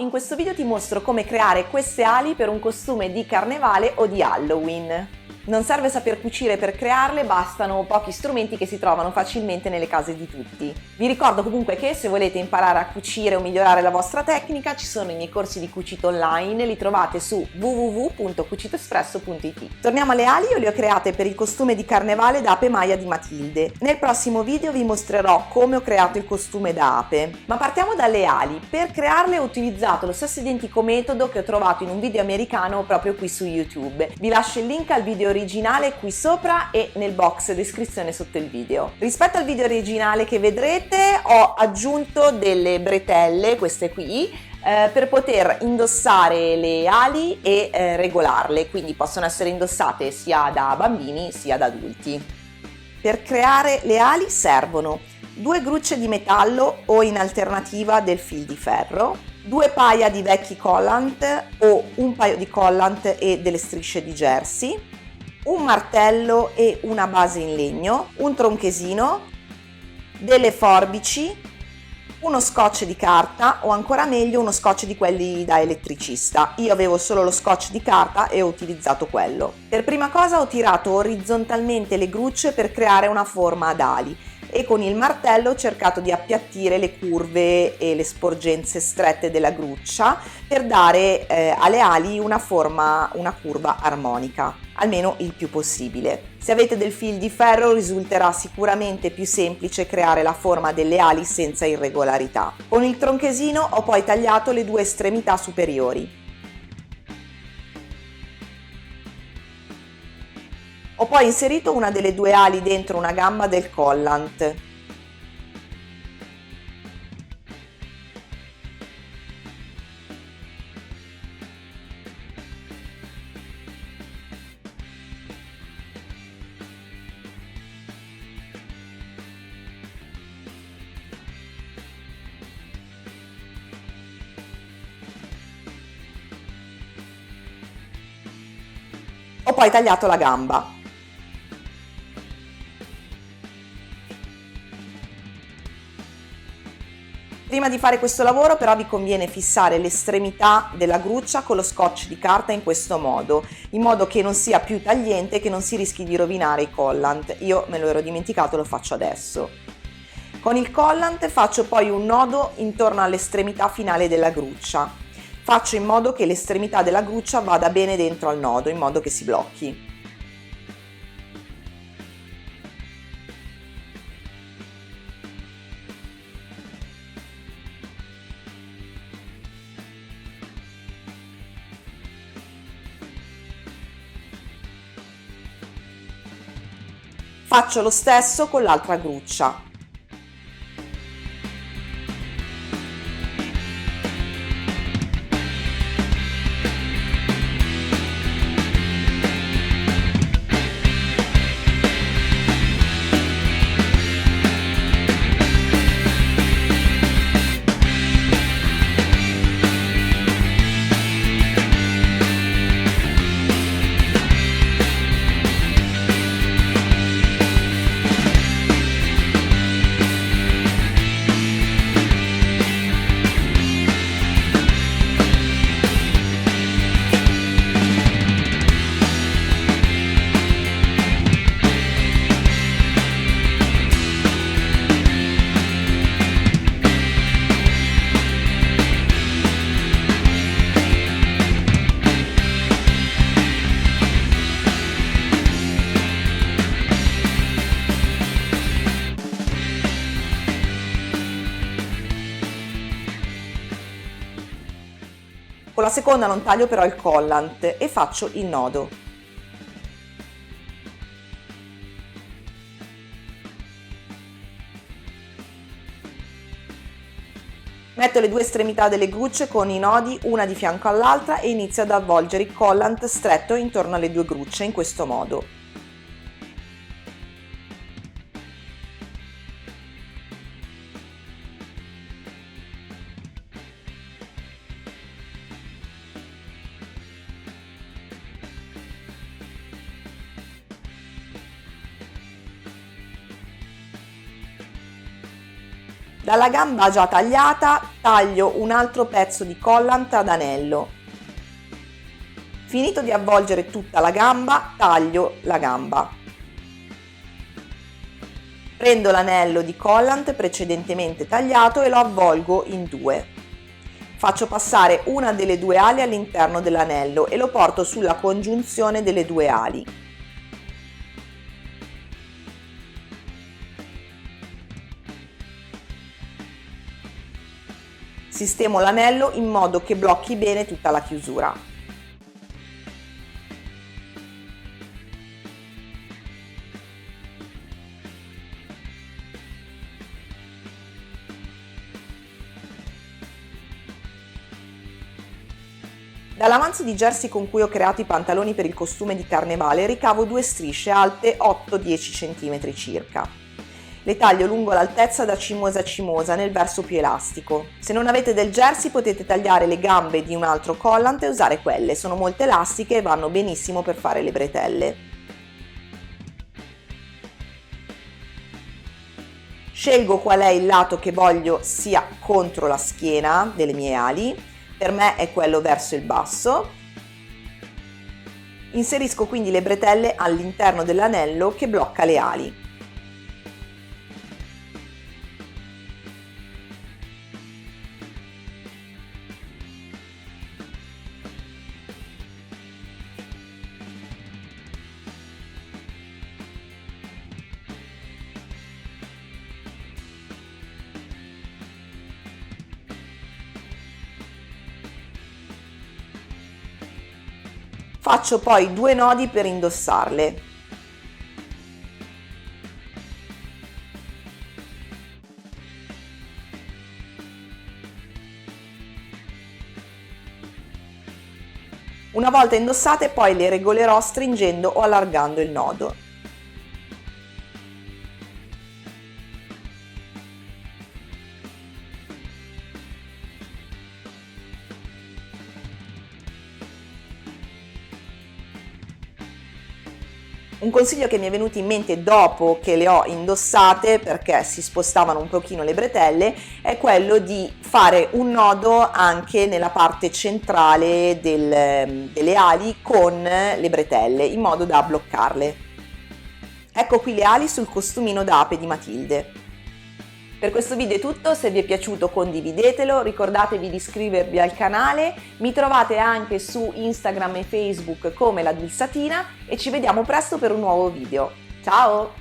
in questo video ti mostro come creare queste ali per un costume di carnevale o di Halloween. Non serve saper cucire per crearle, bastano pochi strumenti che si trovano facilmente nelle case di tutti. Vi ricordo comunque che se volete imparare a cucire o migliorare la vostra tecnica ci sono i miei corsi di cucito online, li trovate su www.cucitoespresso.it. Torniamo alle ali, io le ho create per il costume di carnevale da ape Maya di Matilde. Nel prossimo video vi mostrerò come ho creato il costume da ape. Ma partiamo dalle ali. Per crearle ho utilizzato lo stesso identico metodo che ho trovato in un video americano proprio qui su YouTube. Vi lascio il link al video originale qui sopra e nel box descrizione sotto il video. Rispetto al video originale che vedrete ho aggiunto delle bretelle, queste qui, per poter indossare le ali e regolarle, quindi possono essere indossate sia da bambini sia da adulti. Per creare le ali servono 2 grucce di metallo o in alternativa del fil di ferro, 2 paia di vecchi collant o un paio di collant e delle strisce di jersey, un martello e una base in legno, un tronchesino, delle forbici, uno scotch di carta o ancora meglio uno scotch di quelli da elettricista. Io avevo solo lo scotch di carta e ho utilizzato quello. Per prima cosa ho tirato orizzontalmente le grucce per creare una forma ad ali e con il martello ho cercato di appiattire le curve e le sporgenze strette della gruccia per dare alle ali una curva armonica, almeno il più possibile. Se avete del fil di ferro risulterà sicuramente più semplice creare la forma delle ali senza irregolarità. Con il tronchesino ho poi tagliato le 2 estremità superiori. Ho poi inserito una delle 2 ali dentro una gamba del collant. Ho poi tagliato la gamba. Prima di fare questo lavoro però vi conviene fissare l'estremità della gruccia con lo scotch di carta in questo modo, in modo che non sia più tagliente e che non si rischi di rovinare i collant. Io me lo ero dimenticato, lo faccio adesso. Con il collant faccio poi un nodo intorno all'estremità finale della gruccia. Faccio in modo che l'estremità della gruccia vada bene dentro al nodo, in modo che si blocchi. Faccio lo stesso con l'altra gruccia. Con la seconda non taglio però il collant e faccio il nodo. Metto le 2 estremità delle grucce con i nodi una di fianco all'altra e inizio ad avvolgere il collant stretto intorno alle 2 grucce in questo modo. Dalla gamba già tagliata taglio un altro pezzo di collant ad anello. Finito di avvolgere tutta la gamba, taglio la gamba. Prendo l'anello di collant precedentemente tagliato e lo avvolgo in due. Faccio passare una delle due ali all'interno dell'anello e lo porto sulla congiunzione delle due ali. Sistemo l'anello in modo che blocchi bene tutta la chiusura. Dall'avanzo di jersey con cui ho creato i pantaloni per il costume di carnevale ricavo due strisce alte 8-10 cm circa. Le taglio lungo l'altezza da cimosa a cimosa nel verso più elastico. Se non avete del jersey potete tagliare le gambe di un altro collant e usare quelle, sono molto elastiche e vanno benissimo per fare le bretelle. Scelgo qual è il lato che voglio sia contro la schiena delle mie ali. Per me è quello verso il basso. Inserisco quindi le bretelle all'interno dell'anello che blocca le ali. Faccio poi due nodi per indossarle. Una volta indossate poi le regolerò stringendo o allargando il nodo. Un consiglio che mi è venuto in mente dopo che le ho indossate, perché si spostavano un pochino le bretelle, è quello di fare un nodo anche nella parte centrale delle ali con le bretelle, in modo da bloccarle. Ecco qui le ali sul costumino da ape di Matilde. Per questo video è tutto, se vi è piaciuto condividetelo, ricordatevi di iscrivervi al canale, mi trovate anche su Instagram e Facebook come la Dulsatina e ci vediamo presto per un nuovo video. Ciao!